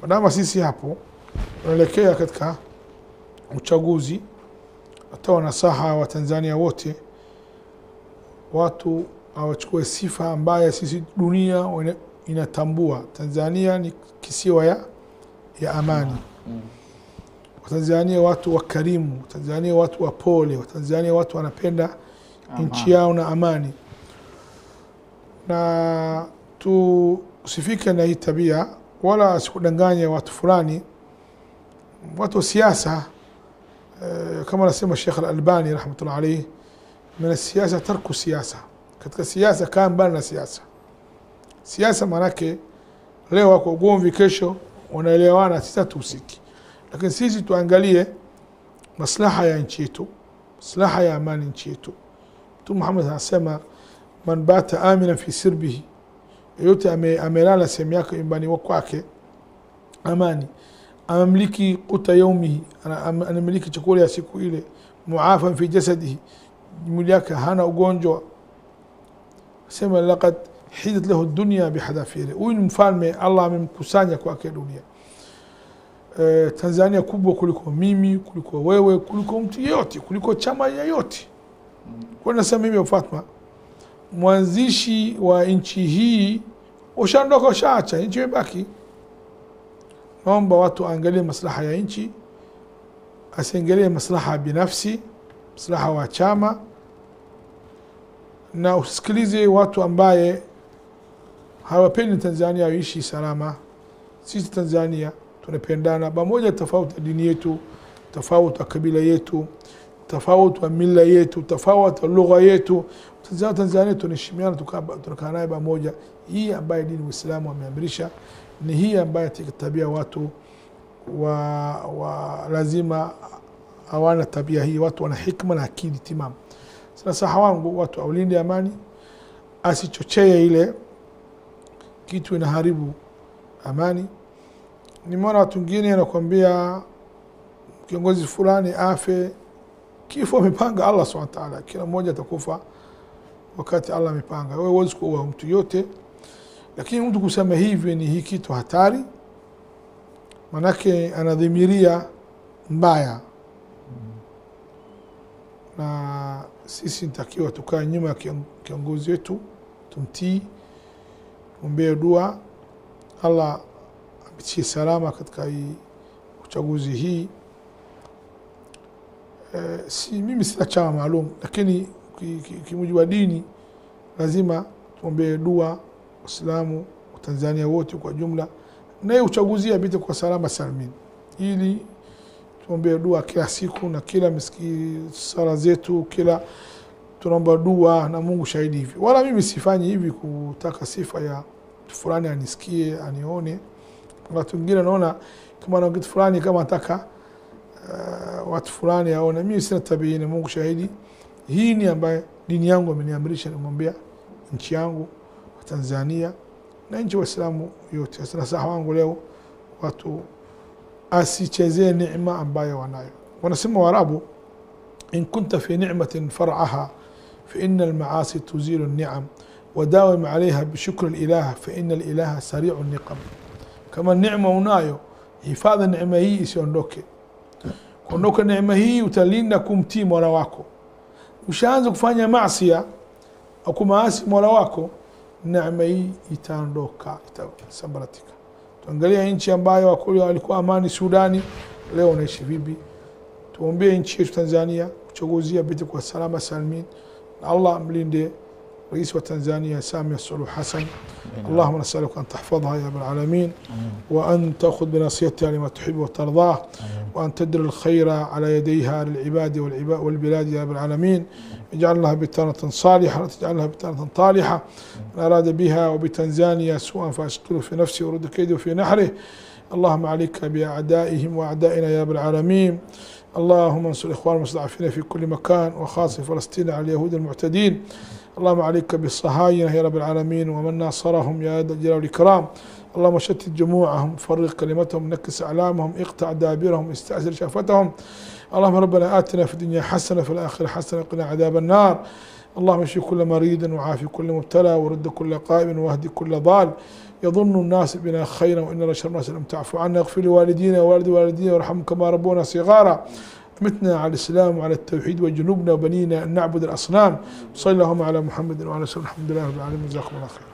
Kama sisi hapo tunaelekea katika uchaguzi, natoa nasaha wa Tanzania wote, watu hawachukue sifa ambayo sisi dunia inatambua. Tanzania ni kisiwa ya amani. Watanzania watu wakarimu, Tanzania watu wapole, Tanzania watu wanapenda nchi yao na amani. Na tusifike na hii tabia, wala sikudanganya watu fulani, watu wa siasa. Kama nasema Sheikh Al-Albani rahmatullah alayhi, min siyasa tarku siyasa. Katika siasa kaa mbali na siasa. Siasa manake leo wako ugomvi, kesho wanaelewana, sisi tusiki. Lakini sisi tuangalie maslaha ya nchi yetu, maslaha ya amani nchi yetu. Mtume Muhammad anasema man bata amina fi sirbihi, yote amelala sehemu yake nyumbani kwake amani, amamliki quta yaumihi, anamiliki chakula ya siku ile, muafan fi jasadihi, mwili yake hana ugonjwa. Sema laqad hidat lahu dunya bihadafiri, huyu mfalme Allah amemkusanya kwake dunia. Tanzania kubwa kuliko mimi, kuliko wewe, kuliko mtu yote, kuliko chama yoyote. Kwa nasema mimi Fatma, mwanzishi wa nchi hii ushaondoka, ushaacha nchi imebaki. Naomba watu angalie maslaha ya nchi, asiangalie maslaha binafsi, maslaha wa chama, na usikilize watu ambaye hawapendi Tanzania iishi salama. Sisi Tanzania tunapendana pamoja, tofauti dini yetu, tofauti kabila yetu, tofauti mila yetu, tofauti lugha yetu. Tanzania tunaheshimiana, tunakaa naye pamoja. Hii ambaye dini Uislamu ameamrisha, ni hii ambaye tabia watu wa lazima hawana tabia hii. Watu wana hikma na akili timamu. Sasa wangu watu aulinde amani, asichochee ile kitu inaharibu amani. Nimeona watu wengine anakuambia kiongozi fulani afe, kifo amepanga Allah Subhanahu wa ta'ala, kila mmoja atakufa wakati Allah amepanga. Wewe huwezi kuua mtu yote, lakini mtu kusema hivi ni hii kitu hatari, manake anadhimiria mbaya. Na sisi nitakiwa tukae nyuma ya kiongozi wetu, tumtii, tuombee dua Allah apitie salama katika hii uchaguzi hii. Mimi sina chama maalum, lakini kimujibu wa dini lazima tuombee dua Waislamu wa Tanzania wote kwa jumla, na uchaguzi apite kwa salama salmin, ili tuombee dua kila siku na kila sala zetu, kila tunaomba dua na Mungu shahidi hivi. Wala mimi sifanyi hivi kutaka sifa ya fulani anisikie, anione. Watu wengine naona kama na kitu fulani, kama nataka watu fulani aone. Mimi sina tabia, na Mungu shahidi. Hii ni ambaye dini yangu ameniamrisha nimwambia nchi yangu wa Tanzania na nchi wa Islamu yote. Sasa wangu leo watu asichezee neema ambayo wanayo. Wanasema Waarabu, in kunta fi ni'matin far'aha fa inna al-ma'asi tuzilu an-ni'am wa dawim 'alayha bi shukri al-ilah fa inna al-ilaha sari'u an-niqam. Kama neema unayo, hifadhi neema hii isiondoke. Kuondoka neema hii utalinda kumtii Mola wako. Ushaanza kufanya maasi au kumaasi Mola wako, neema hii itaondoka, itasambaratika. Tuangalia nchi ambayo wakuli walikuwa amani, Sudani, leo wanaishi vipi? Tuombee nchi yetu Tanzania, uchaguzi apite kwa salama salmin. Allah mlinde رئيس وتنزانيا سامية سلوح حسن. اللهم نسألك أن تحفظها يا رب العالمين، وأن تأخذ بنصيحتها لما تحب وترضاه، وأن تدر الخير على يديها للعباد والبلاد يا رب العالمين. اجعل لها بطانة صالحة ولا تجعلها بطانة طالحة. من أراد بها وبتنزانيا سوءا فأشغله في نفسه ورد كيده في نحره. اللهم عليك بأعدائهم وأعدائنا يا رب العالمين. اللهم انصر إخوان المستضعفين في كل مكان، وخاصة فلسطين على اليهود المعتدين. اللهم عليك بالصهاينة يا رب العالمين ومن ناصرهم يا ذا الجلال والإكرام. اللهم شتت جموعهم، فرق كلمتهم، نكس أعلامهم، اقطع دابرهم، استأثر شافتهم. اللهم ربنا آتنا في الدنيا حسنة في الآخرة حسنة وقنا عذاب النار. اللهم اشف كل مريض وعافي كل مبتلى ورد كل قائم واهدي كل ضال يظن الناس بنا خيرا وإن شر الناس لم تعفو عنا. اغفر لوالدينا ووالد والدينا وارحمهم كما ربونا صغارا. أمتنا على الإسلام وعلى التوحيد، وجنوبنا وبنينا أن نعبد الأصنام. صلى اللهم على محمد وعلى آله وصحبه. الحمد لله رب العالمين. جزاكم الله خير.